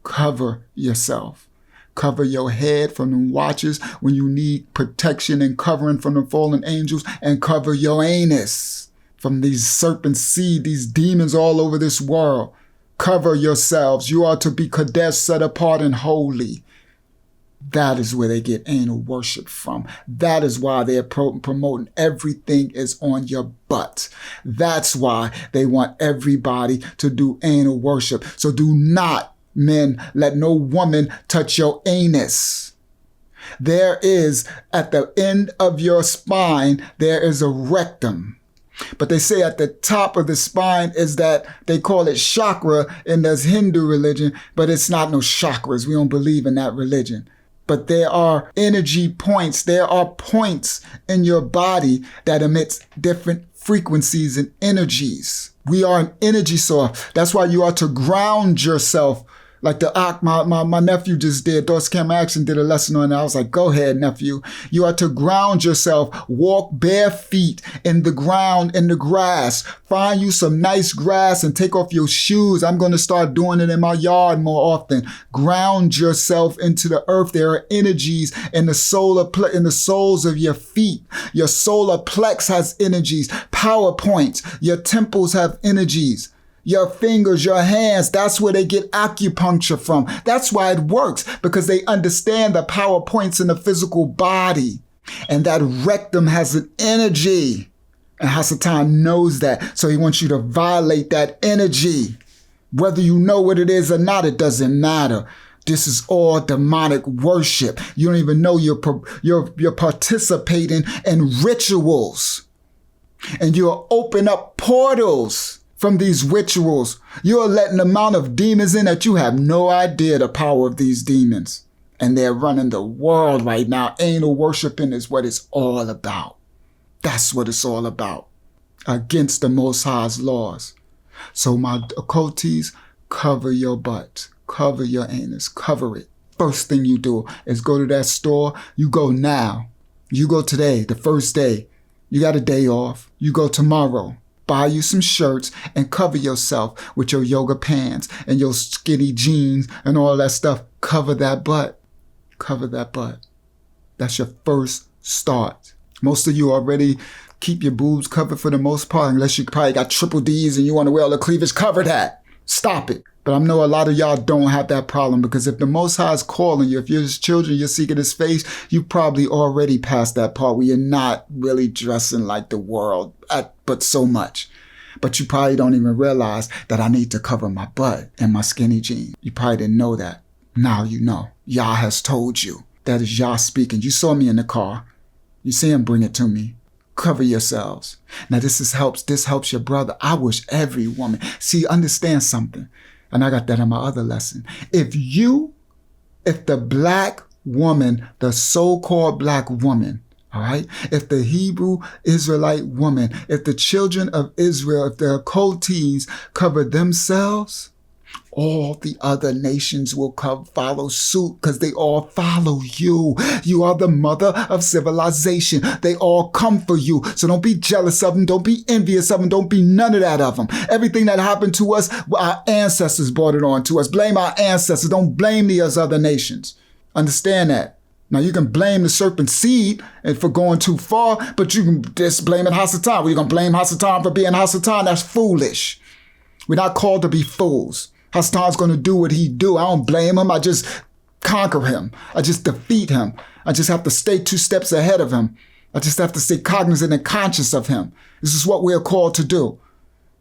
Cover yourself. Cover your head from the watchers when you need protection and covering from the fallen angels, and cover your anus from these serpent seed, these demons all over this world. Cover yourselves. You are to be Kadesh, set apart and holy. That is where they get anal worship from. That is why they're promoting everything is on your butt. That's why they want everybody to do anal worship. So do not, men, let no woman touch your anus. There is, at the end of your spine, there is a rectum. But they say at the top of the spine is that they call it chakra in this Hindu religion, but it's not no chakras. We don't believe in that religion. But there are energy points. There are points in your body that emits different frequencies and energies. We are an energy source. That's why you are to ground yourself. Like my nephew just did. Thoughts Camera Action did a lesson on that. I was like, go ahead, nephew. You are to ground yourself. Walk bare feet in the ground, in the grass. Find you some nice grass and take off your shoes. I'm going to start doing it in my yard more often. Ground yourself into the earth. There are energies in the soles of your feet. Your solar plex has energies. Power points. Your temples have energies. Your fingers, your hands, that's where they get acupuncture from. That's why it works, because they understand the power points in the physical body. And that rectum has an energy. And Hasatan knows that. So he wants you to violate that energy. Whether you know what it is or not, it doesn't matter. This is all demonic worship. You don't even know you're participating in rituals. And you'll open up portals from these rituals. You're letting the amount of demons in that you have no idea the power of these demons. And they're running the world right now. Anal worshiping is what it's all about. That's what it's all about. Against the Most High's laws. So my occulties, cover your butt. Cover your anus. Cover it. First thing you do is go to that store. You go now. You go today, the first day. You got a day off. You go tomorrow. Buy you some shirts and cover yourself with your yoga pants and your skinny jeans and all that stuff. Cover that butt. Cover that butt. That's your first start. Most of you already keep your boobs covered for the most part, unless you probably got triple D's and you want to wear all the cleavage. Cover that. Stop it. But I know a lot of y'all don't have that problem, because if the Most High is calling you, if you're his children, you're seeking his face, you probably already passed that part where you're not really dressing like the world, but so much. But you probably don't even realize that I need to cover my butt and my skinny jeans. You probably didn't know that. Now you know. Yah has told you. That is Yah speaking. You saw me in the car. You see him bring it to me. Cover yourselves. Now this helps your brother. I wish every woman. See, understand something. And I got that in my other lesson. If the black woman, the so-called black woman, all right, if the Hebrew Israelite woman, if the children of Israel, if the occultees cover themselves, all the other nations will follow suit, because they all follow you. You are the mother of civilization. They all come for you. So don't be jealous of them. Don't be envious of them. Don't be none of that of them. Everything that happened to us, our ancestors brought it on to us. Blame our ancestors. Don't blame these other nations. Understand that. Now, you can blame the serpent seed for going too far, but you can just blame it Hasatan. Well, you're going to blame Hasatan for being Hasatan? That's foolish. We're not called to be fools. Hasatan's going to do what he do. I don't blame him. I just conquer him. I just defeat him. I just have to stay 2 steps ahead of him. I just have to stay cognizant and conscious of him. This is what we're called to do.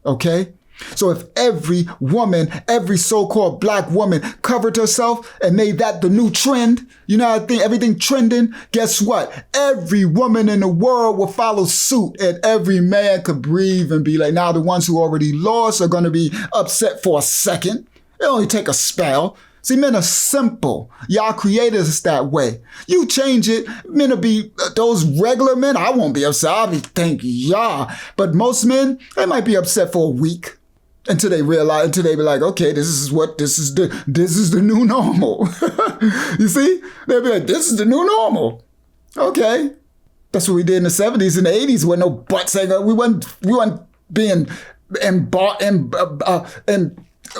Okay? So if every woman, every so-called black woman covered herself and made that the new trend, you know, I think everything trending, guess what? Every woman in the world will follow suit, and every man could breathe and be like, now the ones who already lost are going to be upset for a second. It only take a spell. See, men are simple. Y'all created us that way. You change it, men will be, those regular men, I won't be upset. I'll be thank y'all. But most men, they might be upset for a week. Until they be like, okay, this is the new normal. You see? They'll be like, this is the new normal. Okay. That's what we did in the 70s and the 80s when no butts hanging. We weren't being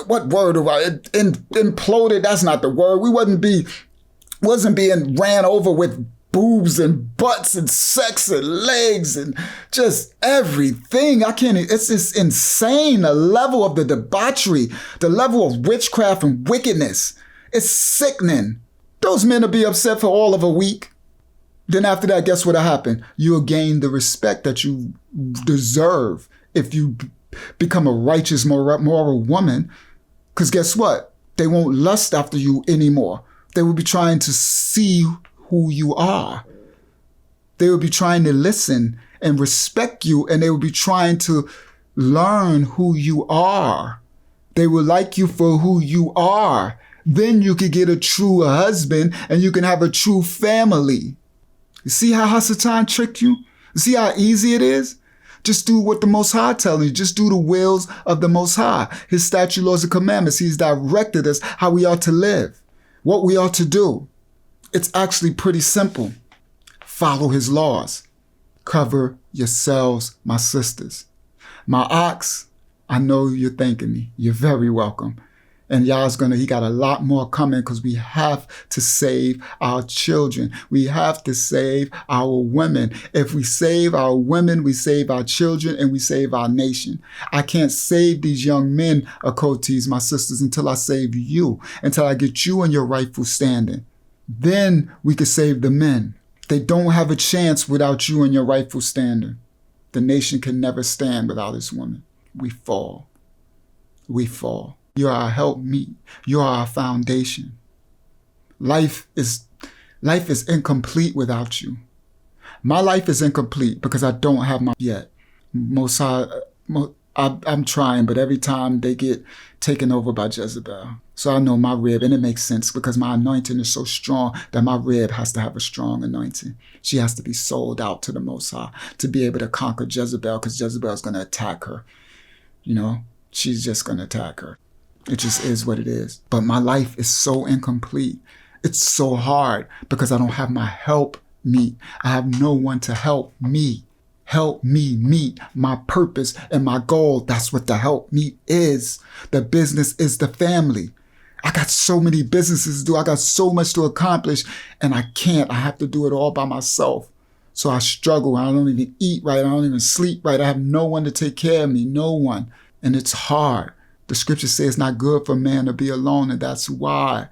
what word do I, imploded. That's not the word. We wasn't being ran over with boobs and butts and sex and legs and just everything. It's just insane. The level of the debauchery, the level of witchcraft and wickedness. It's sickening. Those men will be upset for all of a week. Then after that, guess what'll happen? You'll gain the respect that you deserve if you become a righteous, moral woman. Because guess what? They won't lust after you anymore. They will be trying to see who you are. They will be trying to listen and respect you, and they will be trying to learn who you are. They will like you for who you are. Then you could get a true husband and you can have a true family. You see how Hasatan tricked you? You see how easy it is? Just do what the Most High tells you. Just do the wills of the Most High. His statute, laws, and commandments. He's directed us how we ought to live, what we ought to do. It's actually pretty simple. Follow his laws. Cover yourselves, my sisters. My ox, I know you're thanking me. You're very welcome. And he got a lot more coming because we have to save our children. We have to save our women. If we save our women, we save our children and we save our nation. I can't save these young men, Akotis, my sisters, until I save you, until I get you in your rightful standing. Then we can save the men. They don't have a chance without you in your rightful standing. The nation can never stand without its women. We fall. We fall. You are our helpmeet. You are our foundation. Life is incomplete without you. My life is incomplete because I don't have my yet. I'm trying, but every time they get taken over by Jezebel. So I know my rib, and it makes sense because my anointing is so strong that my rib has to have a strong anointing. She has to be sold out to the Most High to be able to conquer Jezebel, because Jezebel is going to attack her. You know, she's just going to attack her. It just is what it is. But my life is so incomplete. It's so hard because I don't have my help meet. I have no one to help me. Help me meet my purpose and my goal. That's what the help meet is. The business is the family. I got so many businesses to do. I got so much to accomplish and I can't. I have to do it all by myself. So I struggle. I don't even eat right. I don't even sleep right. I have no one to take care of me. No one. And it's hard. The scripture says it's not good for man to be alone, and that's why.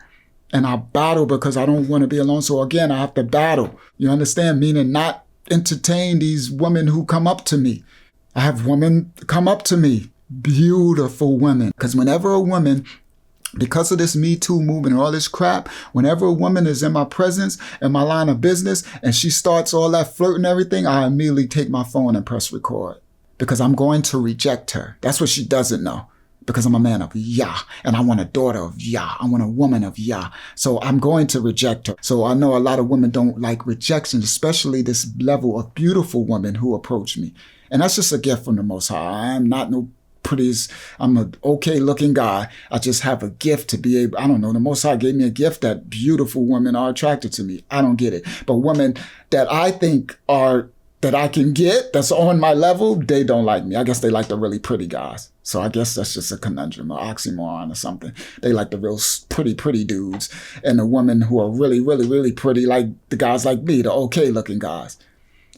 And I battle because I don't want to be alone. So again, I have to battle. You understand? Meaning not entertain these women who come up to me. I have women come up to me, beautiful women. Because whenever a woman, because of this Me Too movement and all this crap, whenever a woman is in my presence, in my line of business, and she starts all that flirting and everything, I immediately take my phone and press record. Because I'm going to reject her. That's what she doesn't know. Because I'm a man of Yah, and I want a daughter of Yah. I want a woman of Yah. So I'm going to reject her. So I know a lot of women don't like rejection, especially this level of beautiful women who approach me. And that's just a gift from the Most High. I'm not no prettiest. I'm an okay looking guy. I just have a gift to be able, I don't know, the Most High gave me a gift that beautiful women are attracted to me. I don't get it. But women that I think are, that I can get, that's on my level, they don't like me. I guess they like the really pretty guys. So I guess that's just a conundrum, or oxymoron or something. They like the real pretty dudes. And the women who are really, really, really pretty, like the guys like me, the okay looking guys.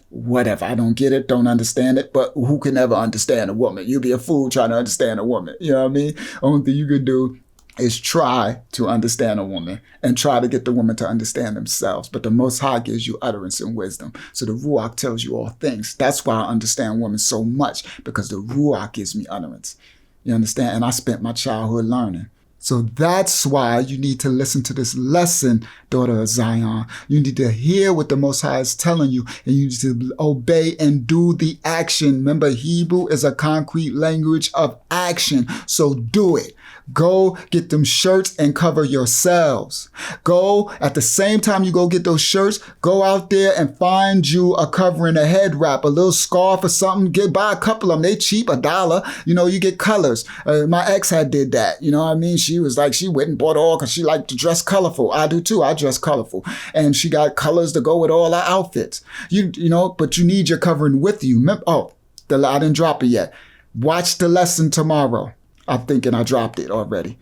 Whatever, I don't get it, don't understand it, but who can ever understand a woman? You'd be a fool trying to understand a woman. You know what I mean? Only thing you could do is try to understand a woman and try to get the woman to understand themselves. But the Most High gives you utterance and wisdom. So the Ruach tells you all things. That's why I understand women so much, because the Ruach gives me utterance. You understand? And I spent my childhood learning. So that's why you need to listen to this lesson, daughter of Zion. You need to hear what the Most High is telling you, and you need to obey and do the action. Remember, Hebrew is a concrete language of action. So do it. Go get them shirts and cover yourselves. Go, at the same time you go get those shirts, go out there and find you a covering, a head wrap, a little scarf or something. Buy a couple of them. They cheap, $1. You know, you get colors. My ex had did that. You know what I mean? She was like, she went and bought all because she liked to dress colorful. I do too. I dress colorful. And she got colors to go with all our outfits. You know, but you need your covering with you. I didn't drop it yet. Watch the lesson tomorrow. I'm thinking I dropped it already.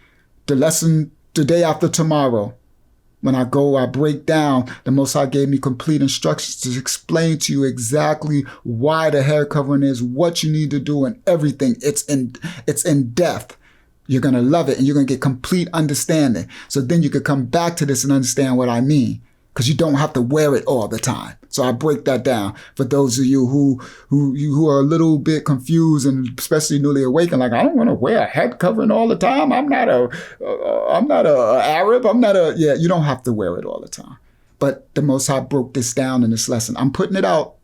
The lesson the day after tomorrow. When I go, I break down. The Most High gave me complete instructions to explain to you exactly why the hair covering is, what you need to do, and everything. It's in depth. You're going to love it, and you're going to get complete understanding. So then you could come back to this and understand what I mean, because you don't have to wear it all the time. So I break that down for those of you who are a little bit confused, and especially newly awakened. Like, I don't want to wear a head covering all the time. I'm not a Arab. You don't have to wear it all the time. But the Most High broke this down in this lesson. I'm putting it out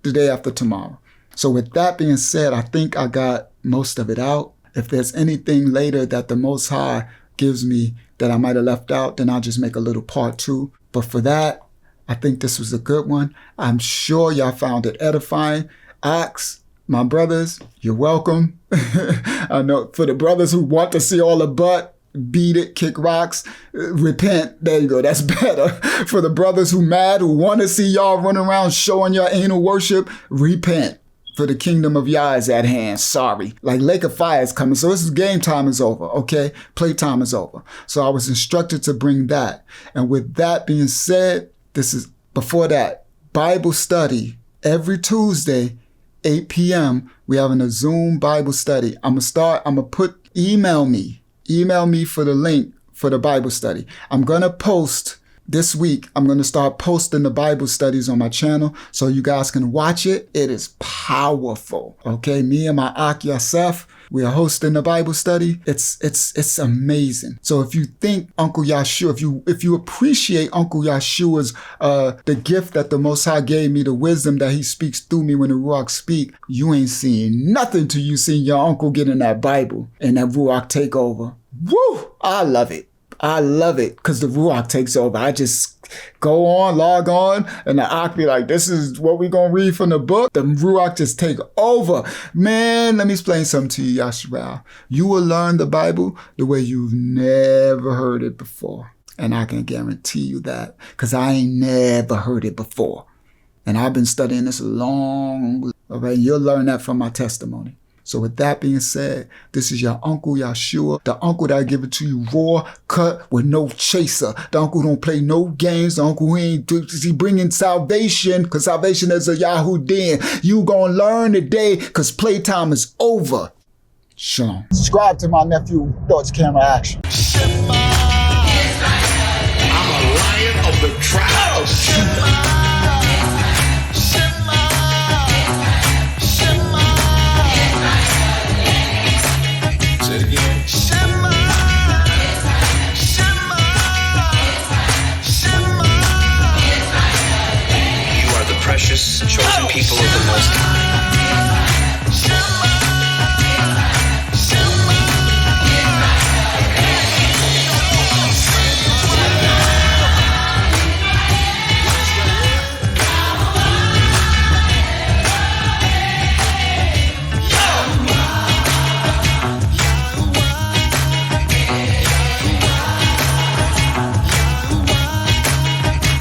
the day after tomorrow. So with that being said, I think I got most of it out. If there's anything later that the Most High gives me that I might have left out, then I'll just make a little part 2. But for that, I think this was a good one. I'm sure y'all found it edifying. Ox, my brothers, you're welcome. I know for the brothers who want to see all the butt, beat it, kick rocks, repent. There you go. That's better. For the brothers who mad, who want to see y'all run around showing your anal worship, repent. For the kingdom of Yah is at hand. Sorry. Like Lake of Fire is coming. So this is game time is over. Okay. Playtime is over. So I was instructed to bring that. And with that being said, this is before that Bible study every Tuesday, 8 p.m. We having a Zoom Bible study. I'm going to email me for the link for the Bible study. I'm going to post this week. I'm going to start posting the Bible studies on my channel so you guys can watch it. It is powerful. Okay. Me and my Ak Yasef, we are hosting the Bible study. It's amazing. So if you think Uncle Yahshuah, if you appreciate Uncle Yahshuah's, the gift that the Most High gave me, the wisdom that he speaks through me when the Ruach speak, you ain't seeing nothing till you see your uncle get in that Bible and that Ruach take over. Woo! I love it. I love it because the Ruach takes over. I just go on, log on, and the Ak be like, this is what we going to read from the book. The Ruach just take over. Man, let me explain something to you, Yahshuah. You will learn the Bible the way you've never heard it before. And I can guarantee you that because I ain't never heard it before. And I've been studying this long. All right, you'll learn that from my testimony. So with that being said, this is your Uncle Yahshuah, the uncle that give it to you raw, cut, with no chaser. The uncle don't play no games. The uncle he bringing salvation, because salvation is a Yahudim. You gonna learn today, because playtime is over. Shalom. Subscribe to my nephew, Thoughts Camera Action. I'm a lion of the tribe of Judah. Precious chosen people of the Most High.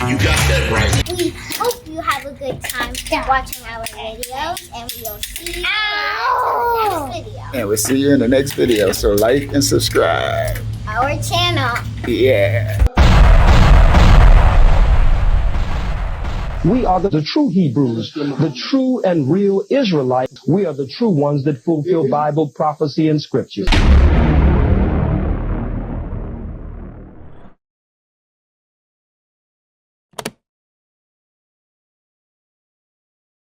You got that right. We hope you have a good time watching our videos, and we'll see you in the next video. And we'll see you in the next video. So like and subscribe. Our channel. Yeah. We are the true Hebrews, the true and real Israelites. We are the true ones that fulfill Bible prophecy and scripture.